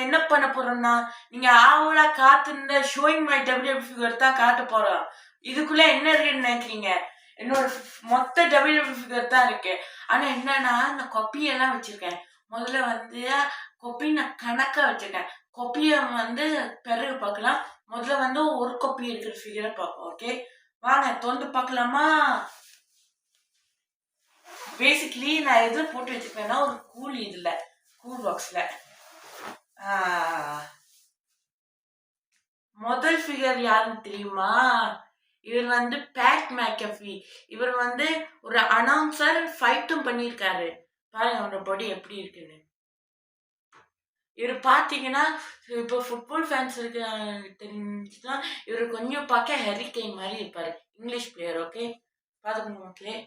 என்ன பண்ண போறோம்னா நீங்க ஆவலா காத்திருந்த ஷோயிங் மை டபிள்யூ ஃபிகர் தான் காட்ட போறோம். இதுக்குள்ள என்ன இருக்குன்னு நினைக்கிறீங்க? என்னோட மொத்த டபிள்யூ ஃபிகர் தான் இருக்கு. ஆனா என்னன்னா நான் கொப்பியெல்லாம் வச்சிருக்கேன். முதல்ல வந்து கொப்பி நான் கணக்கா வச்சிருக்கேன். கொப்பியை வந்து பிறகு பார்க்கலாம். முதல்ல வந்து ஒரு கொப்பி இருக்கிற ஃபிகரை பார்ப்போம். ஓகே வாங்க தொண்டு பார்க்கலாமா? பேசிக்கலி நான் எதுல போட்டு வச்சிருப்பேன்னா ஒரு கூல் பாக்ஸ்ல முதல் ஃபிகர் யாருன்னு தெரியுமா? இவர் வந்து பேட் மேக்கஃபி. இவர் வந்து ஒரு அனௌன்சர், ஃபைட்டும் பண்ணியிருக்காரு. பாருங்க அவரோட பாடி எப்படி இருக்குன்னு. இவர் பார்த்தீங்கன்னா இப்போ ஃபுட்பால் ஃபேன்ஸ் இருக்கு தெரிஞ்சுன்னா இவர் கொஞ்சம் பார்க்க ஹெரிகெயின் மாதிரி இருப்பாரு. English player. ஓகே பார்த்துக்கணும் மக்களே.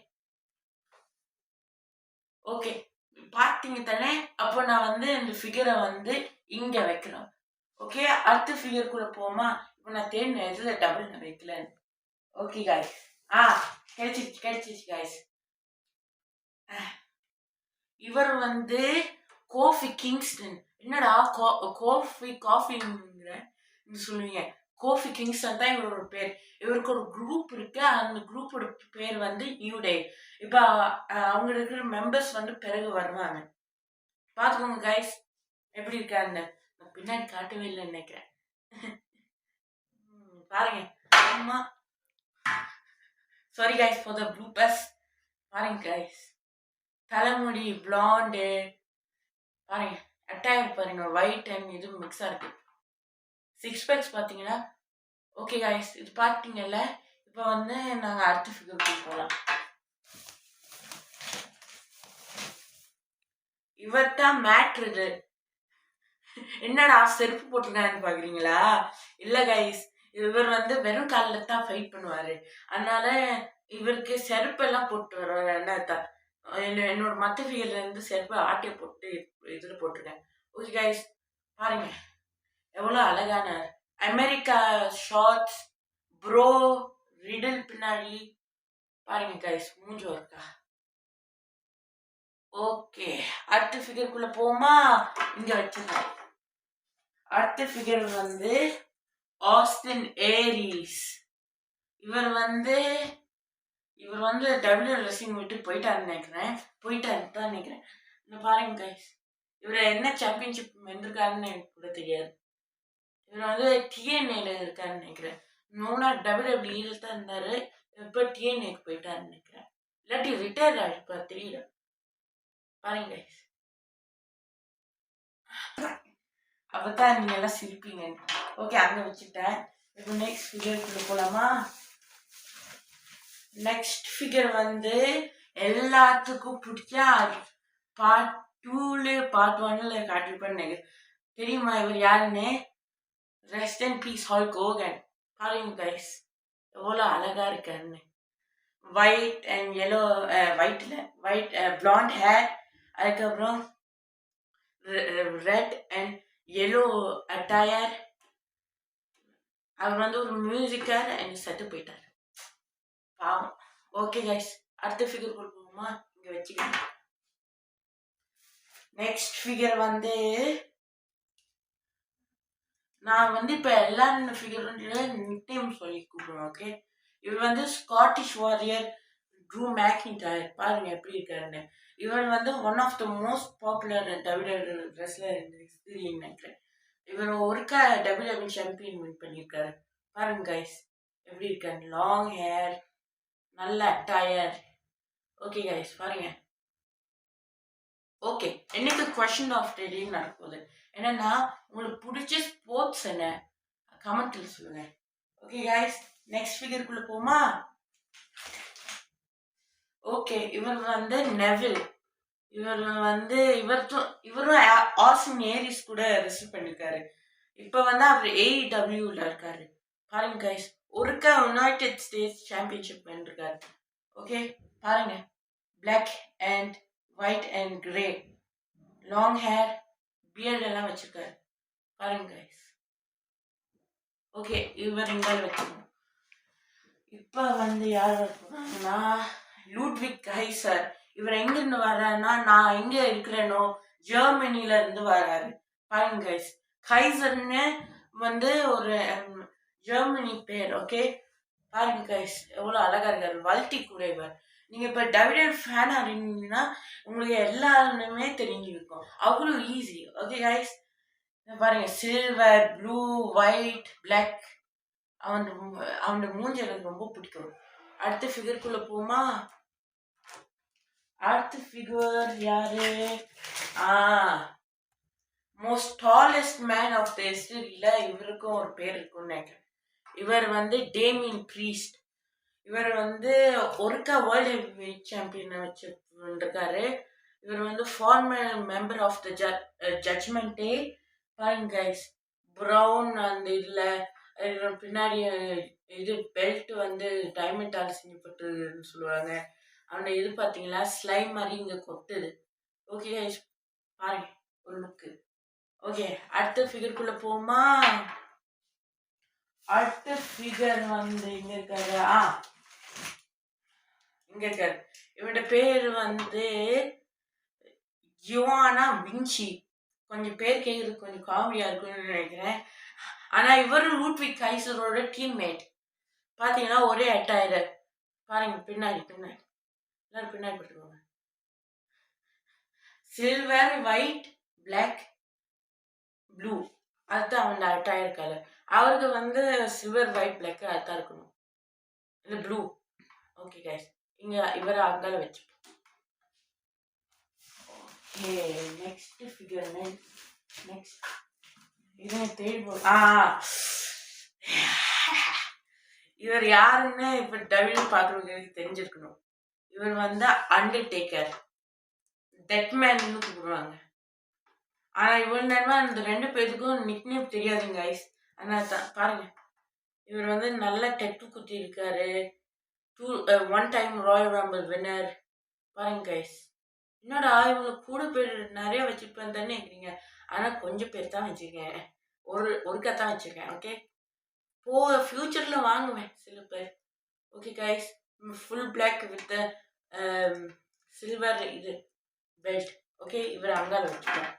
ஓகே பார்த்தீங்க தானே? அப்போ நான் வந்து இந்த ஃபிகரை வந்து இங்க வைக்கிறேன். ஓகே அடுத்த ஃபிகருக்குள்ள போமா? இப்போ நான் தேடின இதுல டபுள் நான் வைக்கலன்னு. ஓகே காய்ஸ் கிடைச்சிச்சு காய்ஸ். இவர் வந்து கோஃபி கிங்ஸ்டன். என்னடா காஃபிங்கிற சொல்லுவீங்க. கோஃபி கிங்ஸ்டன் தான் இவரோட பேர். இவருக்கு ஒரு குரூப் இருக்கு. அந்த குரூப்போட பேர் வந்து நியூ டே. இப்போ அவங்க இருக்கிற மெம்பர்ஸ் வந்து பிறகு வருவாங்க. பார்த்துக்கோங்க கைஸ் எப்படி இருக்காருன்னு. நான் பின்னாடி காட்டவே இல்லைன்னு நினைக்கிறேன். பாருங்க. ஆமா sorry guys for the bloopers. பாருங்க கைஸ் தலைமுடி பிளாண்டு பாருங்க. அட்டாயர் பாருங்க ஒயிட் அண்ட் இது மிக்ஸாக இருக்கு. 6 பேக்ஸ் பார்த்தீங்கன்னா ஓகே கைஸ் இது பார்த்தீங்கல்ல. இப்போ வந்து நாங்கள் அடுத்த ஃபிகருக்கு போகலாம். இவர் தான் மேட்ரு. என்னடா செருப்பு போட்டிருக்கான்னு பார்க்குறீங்களா? இல்லை கைஸ் இவர் வந்து வெறும் காலில் தான் ஃபைட் பண்ணுவார். அதனால இவருக்கு செருப்பெல்லாம் போட்டு வருவார். என்னத்தான் என்னோட மற்ற ஃபிகர்லேருந்து செருப்பை ஆட்டியை போட்டு இதில் போட்டிருக்கேன். ஓகே கைஸ் பாருங்க எவ்வளோ அழகான அமெரிக்கா ஷார்ட்ஸ் ப்ரோ ரிடில் பின்னாடி பாருங்க கைஸ் மூஞ்சோ இருக்கா. ஓகே அடுத்த ஃபிகருக்குள்ள போமா? இங்க வச்சிருக்கேன். அடுத்த ஃபிகர் வந்து ஆஸ்டின் ஏரிஸ். இவர் வந்து டபிள்யூ ரெஸ்லிங் விட்டு போயிட்டாருன்னு நினைக்கிறேன். பாருங்க கைஸ் இவர் என்ன சாம்பியன்ஷிப் வென்றிருக்காருன்னு எனக்கு கூட தெரியாது. இவர் வந்து டிஎன்ஏல இருக்காருன்னு நினைக்கிறேன். நோனா டபிள்யூடபிள்யூல தான் இருந்தாரு. இப்போ டிஎன்ஏக்கு போயிட்டாருன்னு நினைக்கிறேன். இல்லாட்டி ரிட்டையர் ஆகிருப்பார் தெரியல. பாருங்க கைஸ் அப்பதான் நீங்க எல்லாம் சிரிப்பீங்க. ஓகே அங்க வச்சுட்டேன். இப்போ நெக்ஸ்ட் ஃபிகருக்குள்ள போலாமா? நெக்ஸ்ட் ஃபிகர் வந்து எல்லாத்துக்கும் பிடிச்சா பார்ட் 2ல பார்ட் 1ல காட்டிருப்பேன்னு தெரியுமா இவர் யாருன்னு? Rest and peace Hulk Hogan. பாருங்க கைஸ் எவ்வளோ அழகா இருக்காருன்னு. White and yellow white blonde hair, அதுக்கப்புறம் ரெட் அண்ட் எல்லோ அட்டையர். அவர் வந்து ஒரு மியூசிக்கர் அண்ட் செத்து போயிட்டார் பாவம். ஓகே கைஸ் அடுத்த ஃபிகர் கொடுப்போமா? இங்க வச்சுக்கோங்க. நெக்ஸ்ட் ஃபிகர் வந்து நான் வந்து இப்போ எல்லா ஃபிகர் நிக்நேம் சொல்லி கூப்பிடுவேன். ஓகே இவர் வந்து ஸ்காட்டிஷ் வாரியர் ட்ரூ மேக்கின்டையர். பாருங்க எப்படி இருக்காருன்னு. இவர் வந்து one of the most popular W wrestler நினைக்கிறேன். இவர் ஒருக்கா டபிள்யூ சாம்பியன் வின் பண்ணியிருக்காரு. பாருங்க கைஸ் எப்படி இருக்காரு. லாங் ஹேர், நல்ல அட்டையர். ஓகே கைஸ் பாருங்க. ஓகே என்னைக்கு கொஸ்டின் ஆஃப் த டே நடக்குது என்னன்னா உங்களுக்கு பிடிச்ச ஸ்போர்ட்ஸ் என்ன கமெண்ட்ல சொல்லுங்க. ஓகே கைஸ் நெக்ஸ்ட் ஃபிகருக்குள்ள போமா? ஓகே இவர் வந்து நெவில். இவரும் ஆஸ்டின் ஏரிஸ் கூட ரெஸ்ட் பண்ணிருக்காரு. இப்போ வந்து அவர் AEWல இருக்காரு. பாருங்க கைஸ் ஒருக்கா யுனைடெட் ஸ்டேட்ஸ் சாம்பியன்ஷிப் வென்றிருக்காரு. ஓகே பாருங்க black and white and grey, long hair, beard எல்லாம் வச்சிருக்காரு. பாருங்க கைஸ். ஓகே இவர் இங்கே வச்சுக்கணும். இப்போ வந்து யார் வரப்போறாங்கன்னா லூட்விக் கைசர். இவர் எங்கிருந்து வர்றாருன்னா நான் எங்க இருக்கிறேனோ ஜெர்மனில இருந்து வர்றாரு. பாருங்க கைஸ் கைசர்னு வந்து ஒரு ஜெர்மனி பேர். ஓகே, பாருங்க கைஸ் எவ்வளோ அழகா இருக்காரு. வல்ட்டி கூட இவர். நீங்க இப்ப டபிள்யூ ஃபேனா இருந்தீங்கன்னா உங்களுக்கு எல்லாருமே தெரிஞ்சிருக்கும். அவ்வளோ ஈஸி. ஓகே கைஸ், பாருங்க சில்வர், ப்ளூ, ஒயிட், பிளாக். அவன் அவனோட மூஞ்சி எனக்கு ரொம்ப பிடிக்கும். அடுத்த ஃபிகருக்குள்ள போமா? அடுத்த ஃபிகர் யாரு? Most tallest man of the ஹிஸ்டரியில இவருக்கும் ஒரு பேர் இருக்கும்னு நினைக்கிறேன். இவர் வந்து டேமியன் ப்ரீஸ்ட். இவர் வந்து ஒருக்கா வேர்ல்டு ஹெவிவெயிட் சாம்பியன் வச்சிருக்காரு. இவர் வந்து former member of the judgment day. பாருங்க கைஸ், ப்ரௌன் அந்த இதில் பின்னாடி இது பெல்ட் வந்து டைமண்டால் செஞ்சப்பட்டுன்னு சொல்லுவாங்க. அவனோட இது பார்த்தீங்களா, ஸ்லைம் மாதிரி இங்கே கொட்டுது. ஓகே கைஸ், பாருங்க ஒரு லுக்கு. ஓகே, அடுத்த ஃபிகருக்குள்ள போமா? அடுத்த ஃபிகர் வந்து இங்க இருக்காரு. இங்க இருக்காரு. இவனோட பேர் வந்து ஜியோனா வின்சி. கொஞ்சம் பேர் கேட்கறது கொஞ்சம் காமெடியா இருக்குன்னு நினைக்கிறேன். ஆனா இவரும் லூட்விக் கைசரோட டீம்மேட். பாத்தீங்கன்னா ஒரே அட்டாயர். பாருங்க பின்னாடி பின்னாடி எல்லாரும் பின்னாடி போட்டுக்கோங்க. சில்வர், ஒயிட், பிளாக், ப்ளூ, அதுதான் அவனோட அட்டாயர் கலர். அவருக்கு வந்து சில்வர், ஒயிட், பிளாக் அதுதான் இருக்கணும், இல்லை ப்ளூ. ஓகே கைஸ், இங்க இவரை அங்கால வச்சுப்போம். Okay, next figure. நெக்ஸ்ட் இது தேடி இவர் யாருன்னு இப்ப டபிள்யூ பாக்குறவங்களுக்கு தெரிஞ்சிருக்கணும். இவர் வந்து அண்டர்டேக்கர், டெட்மேன்னு கூப்பிடுவாங்க. ஆனா இவ்வளவு நேரமா இந்த ரெண்டு பேருக்கும் நிக்நேம் தெரியாதுங்க கைஸ். ஆனா பாருங்க, இவர் வந்து நல்ல டெட்டு குத்தி இருக்காரு. 1 டைம் ராயல் ரம்பிள் வின்னர். பாருங்க கைஸ், என்னோட இவங்க கூட பேர் நிறைய வச்சிருப்பேன் தானே இருக்கிறீங்க. ஆனா கொஞ்சம் பேர் தான் வச்சிருக்கேன், ஒருக்கா தான் வச்சிருக்கேன். ஓகே, ஃபியூச்சர்ல வாங்குவேன் சில பேர். Okay guys, full black with silver இது பெல்ட். ஓகே, இவர் அங்கால வச்சுக்கேன்.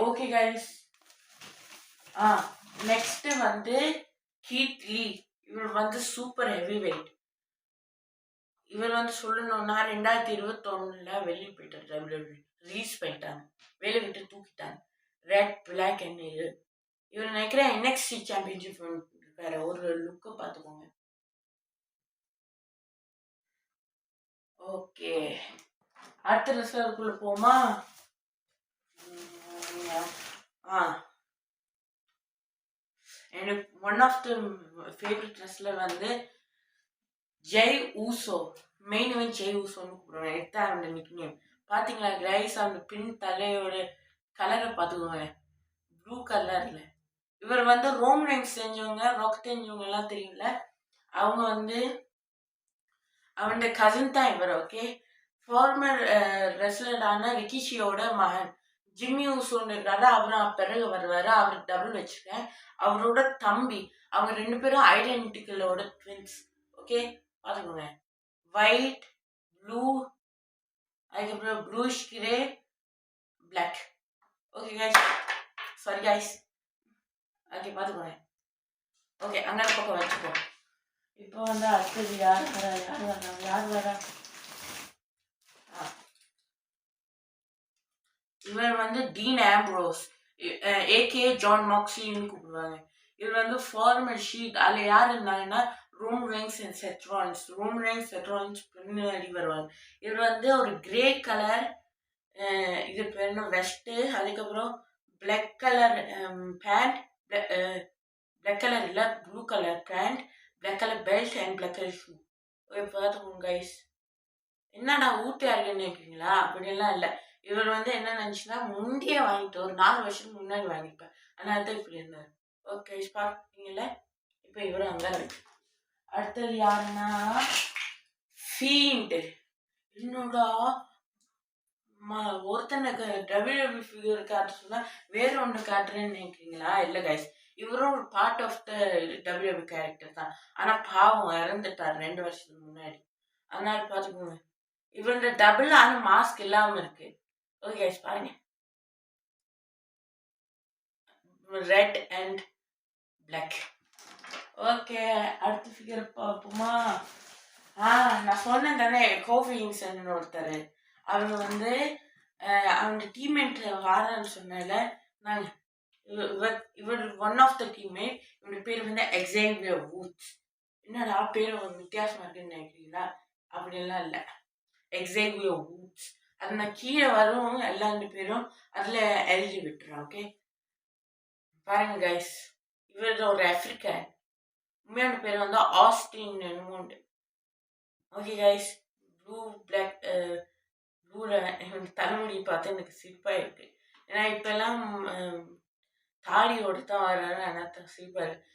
ஓகே கைஸ், நெக்ஸ்ட் வந்து கீத் லீ. இவர் வந்து சூப்பர் ஹெவி வெயிட். இவர் வந்து சொல்லணும்னா 2021 வெளியே போயிட்டார். டபிள்யூடபிள்யூ ரிலீஸ் பண்ணிட்டாங்க, வெளியே விட்டு தூக்கிட்டாங்க. ரெட், பிளாக் அண்ட் இது. இவர் நினைக்கிறேன் NXT சாம்பியன்ஷிப் இருக்காரு. ஒரு லுக்கை பார்த்துக்கோங்க. ஓகே, அடுத்த ரெஸ்லருக்குள்ள போமா? எனக்கு one of the favourite wrestler வந்து ஜெய் ஊசோ. மெயின் இவன் ஜெய் ஊசோன்னு கூப்பிடுவேன். எடுத்தா அவனோட நிக்நேம். பார்த்தீங்களா கைஸ், அந்த பின் தலையோட கலரை பார்த்துக்கோங்க, ப்ளூ கலர்ல. இவர் வந்து ரோம் ரெயின்ஸ் செஞ்சவங்க, ராக் தெரிஞ்சவங்க எல்லாம் தெரியும்ல, அவங்க வந்து அவனோட கசின் தான் இவர். ஓகே, ஃபார்மர் ரெஸ்லரான ரிக்கிஷியோட மகன் ஜிம்மி ஊசோன்னு இருக்காரு. அவர் பிறகு வருவாரு. அவருக்கு டபுள் வச்சிருக்கேன். அவரோட தம்பி. அவங்க ரெண்டு பேரும் ஐடென்டிக்கலோட ட்வின்ஸ். ஓகே, பார்த்துக்கோங்க. ஒயிட், ப்ளூ, அதுக்கப்புறம் bluish grey, black. Okay guys, sorry guys. Okay, பார்த்துக்கோங்க. ஓகே, அங்கே பக்கம் வச்சுக்கோ. இப்போ வந்து அடுத்தது யார் வரா? இவர் வந்து டீன் ஆம்ப்ரோஸ், ஏகே ஜான் மாக்ஸின்னு கூப்பிடுவாங்க. இவர் வந்து ஃபார்மர் ஷீட். அதில் யார் இருந்தாங்கன்னா ரோம் ரெயின்ஸ் அண்ட் செத் ராலின்ஸ். ரோம் ரெயின்ஸ், செத் ராலின்ஸ் பின்னாடி வருவாங்க. இவர் வந்து ஒரு கிரே கலர் இது பேர் வெஸ்ட்டு, அதுக்கப்புறம் black colour pant, black colour இல்லை blue colour pant, black colour belt and black colour shoe. பார்த்துக்கோங்க கைஸ். என்னடா ஊட்டியா இருக்குன்னு நினைக்கிறீங்களா? அப்படியெல்லாம் இல்லை. இவர் வந்து என்ன நினச்சுன்னா முந்தைய வாங்கிட்டு ஒரு 4 வருஷத்துக்கு முன்னாடி வாங்கிப்பேன். அதனால தான் இப்படி இருந்தார். ஓகே, பார்த்தீங்கல்ல. இப்போ இவரும் அங்கே இருக்கு. அடுத்தது யாருன்னா ஃபீண்ட். என்னோட ஒருத்தனை டபிள்யூடபிள்யூ ஃபிகர் காட்ட சொன்னா வேற ஒன்று காட்டுறேன்னு நினைக்கிறீங்களா? இல்லை கைஸ், இவரும் ஒரு part of the WWE character தான். ஆனால் பாவம் இறந்துட்டார் 2 வருஷத்துக்கு முன்னாடி. அதனால பார்த்துக்கோங்க, இவரோட டபுள் ஆன மாஸ்க் இல்லாமல் இருக்கு. ஓகே கைஸ், பாருங்க. Red and black. ஓகே, அடுத்த ஃபிகர் பார்ப்போமா? நான் சொன்னேன் தானே, கோஃபி கிங்ஸ்டன் ஒருத்தர். அவங்க வந்து அவங்க டீம்மேட் வாரன்னு சொன்னல. நான் இவர் ஒன் ஆஃப் த டீம்மேட். இவருடைய பேர் வந்து எக்ஸேவியர் வூட்ஸ். என்னடா பேர் வித்தியாசமா இருக்குன்னு நினைக்கிறீங்களா? அப்படிலாம் இல்லை, எக்ஸேவியர் வூட்ஸ். அது நான் கீழே வரும் எல்லா பேரும் அதில் எழுதி விட்டுறேன். ஓகே, பாருங்க கைஸ், இவர் ஒரு ஆப்பிரிக்கன். உண்மையான பேர் வந்து ஆஸ்டின் என்னமோண்டு. ஓகே கைஸ், ப்ளூ பிளாக் ப்ளூவில் தலைமுடி பார்த்து எனக்கு சிரிப்பாக இருக்கு. ஏன்னா இப்போல்லாம் தாடியோடு தான் வர்றாரு, ஆனால் சிரிப்பாக இருக்கு.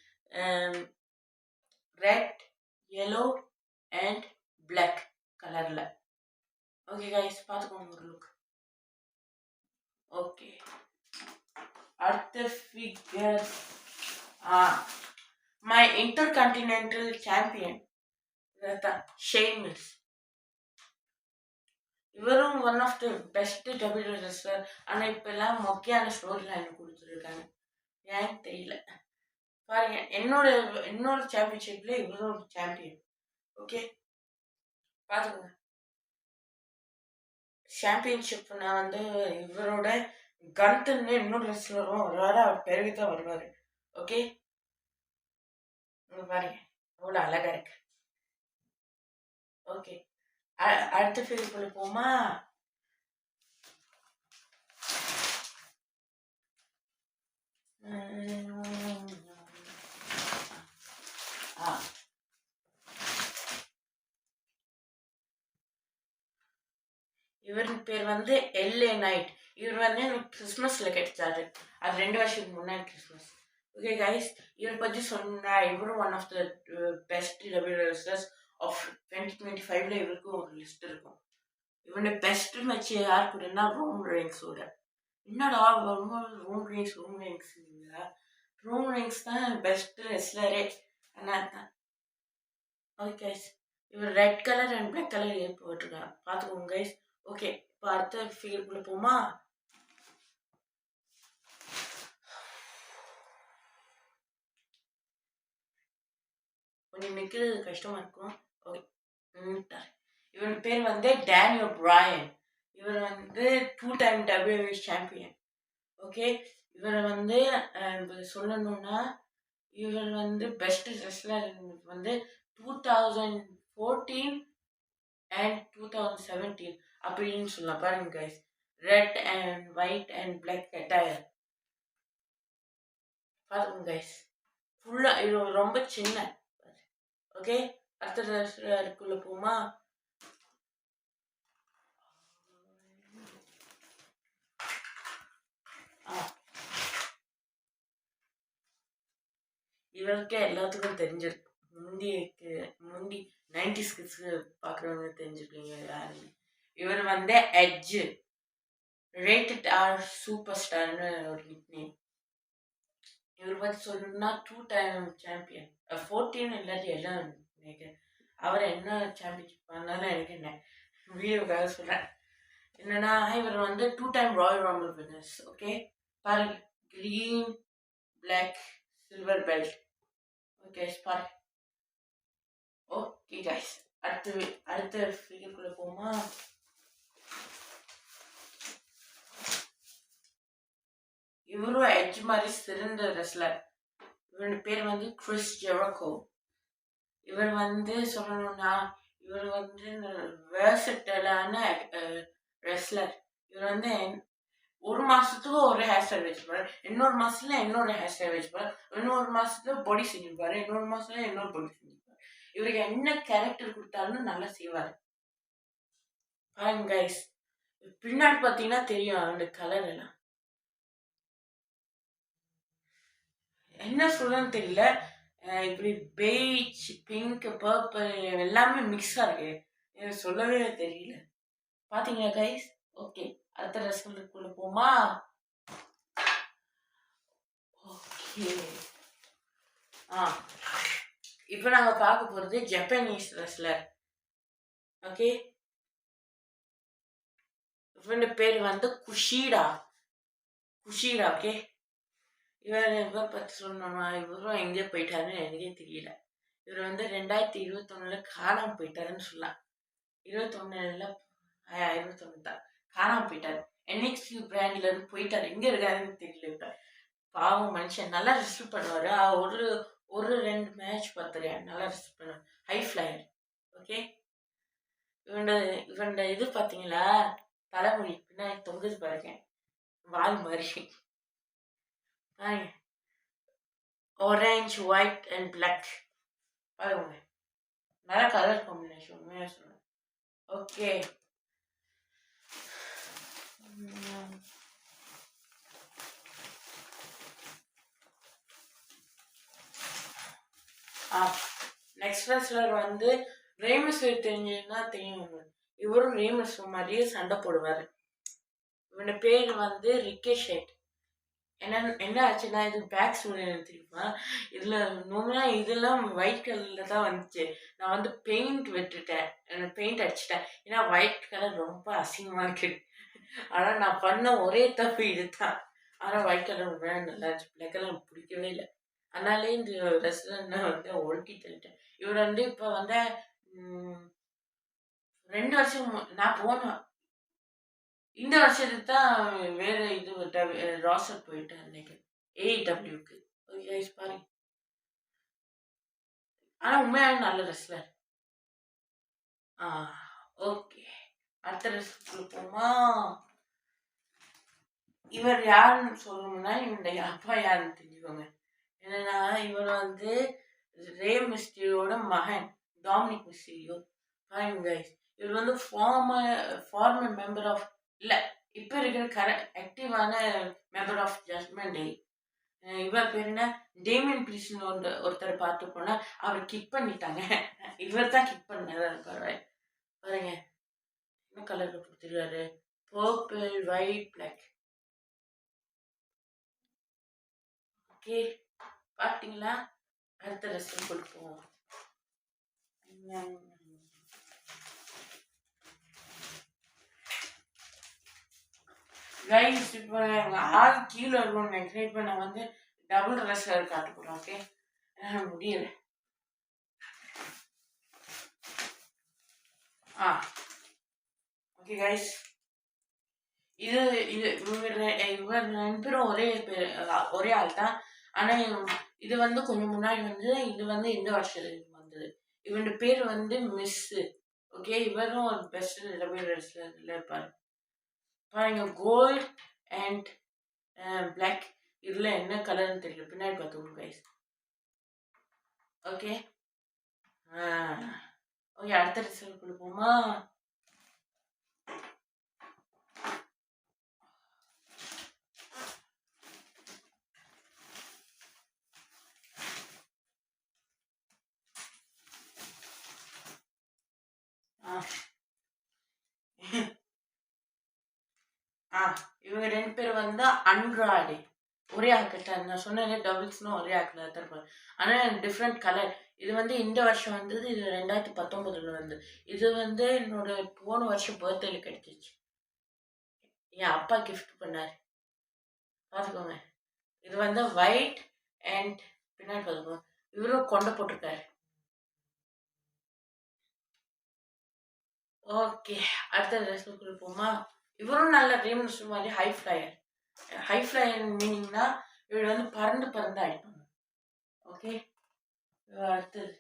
ரெட், yellow அண்ட் பிளாக் கலரில். ஓகே கைஸ், பார்த்துக்கோங்க ஒரு லுக். ஓகே, அடுத்த figure. My intercontinental champion Sheamus. இவரும் one of the best W wrestler. ஆனால் இப்போ எல்லாம் மொக்கையான ஸ்டோரி லைன் கொடுத்துருக்காங்க, ஏன்னு தெரியல. பாருங்க, என்னோட சாம்பியன்ஷிப்ல இவரும் ஒரு சாம்பியன். ஓகே, பாத்துக்கோங்க. சாம்பியன்ஷிப் நான் வந்து இவரோட கன்துன்னு இன்னொரு ரெஸ்லரும் வருவாரு, அவர் பிறகுதான் வருவாரு. ஓகே, பாருங்க அவ்வளோ அழகா இருக்கு. ஓகே, அடுத்த ஃபீல்டுக்குள்ள போமா? இவர் பேர் வந்து எல்ஏ நைட். இவர் வந்து எனக்கு கிறிஸ்மஸ்ல கிடைச்சாரு, அது 2 வருஷத்துக்கு முன்னாடி கிறிஸ்மஸ். ஓகே கைஸ், இவரை பற்றி சொன்னா இவரும் one of the best W wrestlers of 2025ல இவருக்கும் ஒரு லிஸ்ட் இருக்கும். இவனோட பெஸ்ட் மேட்ச் யார் கூடனா ரோம் ரெயின்ஸோட. என்னடா ரோம் ரெயின்ஸ் தான் பெஸ்ட் ரெஸ்லரே. ஆனால் தான். ஓகே கைஸ், இவர் red colour and black colour போட்டிருக்காங்க, பார்த்துக்கோங்க கைஸ். ஓகே, இப்போ அடுத்த ஃபிகருக்குள்ள போமா? கொஞ்சம் நிற்கிறது கஷ்டமா இருக்கும். ஓகே, இவன் பேர் வந்து டேனியல் பிரையன். இவர் வந்து 2 டைம் WWE சாம்பியன். ஓகே, இவரை வந்து சொல்லணும்னா இவர் வந்து பெஸ்ட் ரெஸ்லர் வந்து 2014 அண்ட் 2017 அப்படின்னு சொல்லலாம். பாருங்க guys, red and white and black attire. பாருங்க கைஸ், ஃபுல்லா இது ரொம்ப சின்ன. ஓகே, அடுத்த ரெஸ்லருக்குள்ள போமா? இவருக்கு எல்லாத்துக்கும் தெரிஞ்சிருக்கு. முந்தி 90s கிட்ஸ்க்கு பார்க்குறவங்க தெரிஞ்சிருக்கீங்க யாருன்னு. இவர் வந்து எட்ஜ், ரேட்டட் ஆர் சூப்பர் ஸ்டார்னு ஒரு நிக்நேம். இவர் பற்றி சொல்லணும்னா 2 டைம் சாம்பியன், 14 இல்லாட்டி எல்லாம் நினைக்கிறேன். அவர் என்ன சாம்பியன்ஷிப் பண்ணாலும் எனக்கு என்ன வீடியோக்காக சொல்கிறேன். என்னன்னா இவர் வந்து 2 time Royal Rumble winners. Okay, பாருங்க, green, black, silver belt. Okay பாரு. ஓகே கைஸ், அடுத்த ஃபிகருக்குள்ள போமா? இவரும் எட்ஜ் மாதிரி சிறந்த ரெஸ்லர். இவரோட பேர் வந்து கிறிஸ் ஜெரிகோ. இவர் வந்து சொல்லணும்னா இவர் வந்து வேர்சட்டலான ரெஸ்லர். இவர் வந்து ஒரு மாசத்துக்கு ஒரு ஹேர் ஸ்டைல் வச்சுப்பாரு, இன்னொரு மாசத்துல இன்னொரு ஹேர் ஸ்டைல் வச்சுப்பாரு, இன்னொரு மாசத்துல பொடி செஞ்சுப்பாரு, இன்னொரு மாசத்துல இன்னொரு பொடி செஞ்சுப்பாரு. இவருக்கு என்ன கேரக்டர் கொடுத்தாலும் நல்லா செய்வாரு. பாருங்க கைஸ், பின்னாடி பார்த்தீங்கன்னா தெரியும் அவனோட கலர் எல்லாம். என்ன சொல்றதுன்னு தெரியல, இப்படி பெய்ஜ், பிங்க், பர்பிள் எல்லாமே மிக்ஸா இருக்கு, எனக்கு சொல்லவே தெரியல. பாத்தீங்களா கைஸ்? ஓகே, அடுத்த ரெஸ்லருக்குள்ள போமா? ஓகே, இப்போ நாங்க பார்க்க போறது ஜப்பானீஸ் ரெஸ்லர். ஓகே, இவனோட பேர் வந்து குஷிடா. ஓகே, இவர் பற்றி சொல்லணும்னா இவரும் எங்கே போயிட்டாருன்னு எனக்கே தெரியல. இவர் வந்து 2021 காணாமல் போயிட்டாருன்னு சொல்லலாம். 21 தான் காணாமல் போயிட்டாரு. NXT பிராண்ட்ல இருந்து போயிட்டாரு. எங்க இருக்காருன்னு தெரியல. இப்ப பாவம் மனுஷன் நல்லா ரிசீவ் பண்ணுவாரு. ஒரு ஒரு 2 மேட்ச் பார்த்துருக்கேன். நல்லா ரிசீவ் பண்ணுவார். High flyer. ஓகே. இவன் இவன் இது பார்த்தீங்களா, தலைமொழி பின்னாடி தொங்குது பாருங்க, வால் மாதிரி. ஆரஞ்ச், ஒயிட் அண்ட் பிளாக் பாருங்க, நல்ல கலர் காம்பினேஷன் உண்மையாக சொல்லுவேன். ஓகே. நெக்ஸ்ட் ரெஸ்லர் வந்து ரேமஸ் தெரிஞ்சதுன்னா தெரியும். இவரும் ரேமஸ் மாதிரியே சண்டை போடுவார். இவனோட பேர் வந்து ரிக்கேஷேட். என்ன ஆச்சுன்னா, இது பேக் ஸ்டோரி தெரியுமா? இதுல நோம்னா இதெல்லாம் ஒயிட் கலர்ல தான் வந்துச்சு. நான் வந்து பெயிண்ட் விட்டுட்டேன், பெயிண்ட் அடிச்சிட்டேன். ஏன்னா ஒயிட் கலர் ரொம்ப அசிங்கமா இருக்கு. ஆனா நான் பண்ண ஒரே தப்பு இதுதான். ஆனா ஒயிட் கலர் வேணும் நல்லா இருந்துச்சு. பிளாக் கலர் எனக்கு பிடிக்கவே இல்லை. அதனாலே இந்த ரெஸ்டாரண்ட் வந்து ஒழுக்கி தள்ளிட்டேன். இவர் வந்து இப்ப வந்து 2 வருஷம் நான் போனேன். இந்த வருஷத்துக்கு தான் வேற இது ராசர் போயிட்டேன் நினைக்கிறேன், AEWக்கு. பாருங்க. ஆனா உண்மையான நல்ல ரெஸ்லர். ஓகே, அடுத்த ரெஸ்லர் போமா. இவர் யாருன்னு சொல்லணும்னா, இவருடைய அப்பா யாருன்னு தெரிஞ்சுக்கோங்க. என்னன்னா, இவர் வந்து ரே மிஸ்டீரியோட மகன் டாமினிக் மிஸ்டீரியோ. பாருங்க கைஸ், இவர் வந்து ஃபார்மர் மெம்பர் ஆஃப் இல்லை, இப்போ இருக்கிற ஆக்டிவான மெம்பர் ஆஃப் ஜட்மெண்ட் டே. இவர் பேர் என்ன, டேமியன் பிரிஸ்ட்னு ஒருத்தரை பார்த்து போனா அவர் கிக் பண்ணிட்டாங்க. இவர் தான் கிக் பண்ணாரு. பாருங்க என்ன கலர்ல கொடுத்துருக்காரு, பர்பிள், ஒயிட், பிளாக். ஓகே, பார்த்தீங்களா? அடுத்த ரெஸ்ட் கொடுப்போம். கைஸ், இப்போ ஆள் கீழே இருக்கும்னு நினைக்கிறேன். இப்போ நான் வந்து டபுள் ரெஸ்லர் காட்ட போகிறேன். ஓகே, முடியல. ஓகே கைஸ், இது இது இவர் 2 பேரும் ஒரே ஆள் தான். ஆனா இது வந்து கொஞ்சம் முன்னாடி வந்து, இது வந்து இந்த வருஷத்துக்கு வந்தது. இவனோட பேர் வந்து மிஸ். ஓகே, இவரும் ஒரு பெஸ்ட் டபுள் ரெஸ்லர்ல இருப்பாரு. பாருங்க, கோல்ட் அண்ட் பிளாக். இதுல என்ன கலர்னு தெரியல, பின்னாடி பார்த்துக்கோங்க கைஸ். ஓகே. ஓகே, அடுத்த ரிசல்ட் கொடுப்போமா. இவங்க 2 பேர் வந்து அன்ராடி ஒரே ஆக்கிட்ட. நான் சொன்னேன் டபுள்ஸ்னா ஒரே ஆக்கில் தான் இருப்பாரு. ஆனால் டிஃப்ரெண்ட் கலர். இது வந்து இந்த வருஷம் வந்தது, இது 2019 வந்து. இது வந்து என்னோட போன வருஷம் பர்த்டேல கிடைச்சிச்சு. என் அப்பா கிஃப்ட் பண்ணாரு. பார்த்துக்கோங்க, இது வந்து ஒயிட் அண்ட் பின்னாடி பார்த்துக்கோங்க, இவரும் கொண்டை போட்டிருக்காரு. ஓகே, அடுத்த ட்ரெஸ் கொடுப்போமா. இவரும் நல்ல ரேமன்ஸ் மாதிரி ஹை ஃப்ளையர். ஹை ஃப்ளையர் மீனிங்னா இவர் வந்து பறந்து அடிப்பாங்க. ஓகே, அடுத்தது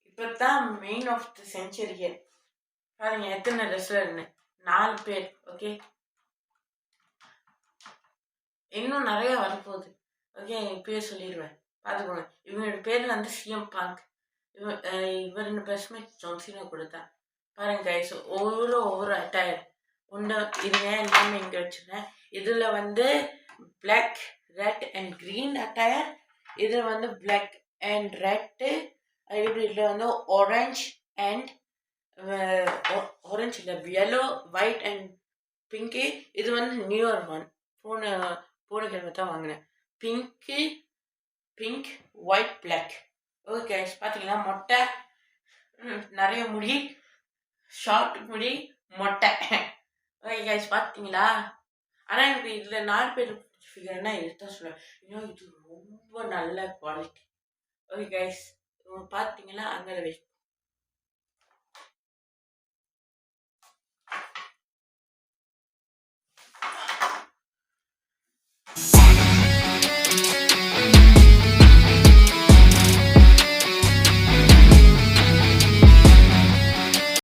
இப்பதான் மெயின் ஆஃப் த செஞ்சுரியே. பாருங்க எத்தனை ரெஸ்லர்னு, 4 பேர். ஓகே, இன்னும் நிறைய வரப்போகுது. ஓகே, இப்பயே சொல்லிடுவேன், பார்த்துக்கோங்க. இவனோட பேர் வந்து CM Punk. இவர் இந்த பெஸ்ட்மே ஜான்சினா கொடுத்தா. பாருங்க கைஸ், ஒவ்வொரு அட்டையர் ஒன்று. இது எல்லாமே இங்கே வச்சுருக்கேன். இதில் வந்து black, red and green attire. இதில் வந்து பிளாக் அண்ட் ரெட்டு. இதில் வந்து ஆரஞ்ச் அண்ட் ஆரஞ்சு இல்லை, yellow, ஒயிட் அண்ட் பிங்க்கு. இது வந்து நியூயர் ஒன். போன போன கிழமை தான் வாங்கினேன். Pink, white, black. Okay guys, பார்த்தீங்களா? மொட்டை, நிறைய முடி, ஷார்ட் முடி, மொட்டை. ஓகே கைஸ், பார்த்தீங்களா? ஆனால் எனக்கு இதில் 4 பேர் ஃபிகர்னா இதுதான் சொல்லுவேன். இன்னும் இது ரொம்ப நல்ல குவாலிட்டி. ஓகே கைஸ், பார்த்தீங்களா? அங்கே வச்சு